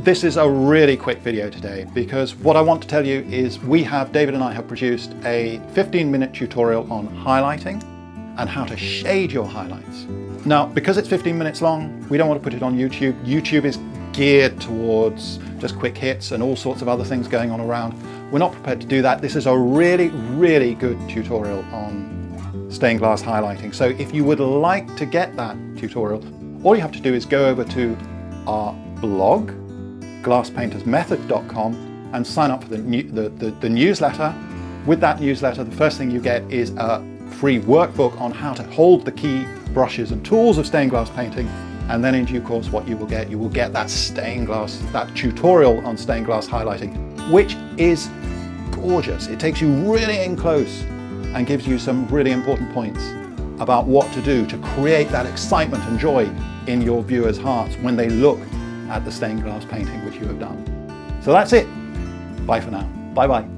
This is a really quick video today because what I want to tell you is David and I have produced a 15-minute tutorial on highlighting and how to shade your highlights. Now, because it's 15 minutes long, we don't want to put it on YouTube. YouTube is geared towards just quick hits and all sorts of other things going on around. We're not prepared to do that. This is a really, really good tutorial on stained glass highlighting. So if you would like to get that tutorial, all you have to do is go over to our blog, glasspaintersmethod.com, and sign up for the newsletter. With that newsletter, the first thing you get is a free workbook on how to hold the key brushes and tools of stained glass painting. And then in due course, what you will get that that tutorial on stained glass highlighting, which is gorgeous. It takes you really in close and gives you some really important points about what to do to create that excitement and joy in your viewers' hearts when they look at the stained glass painting which you have done. So that's it. Bye for now. Bye-bye.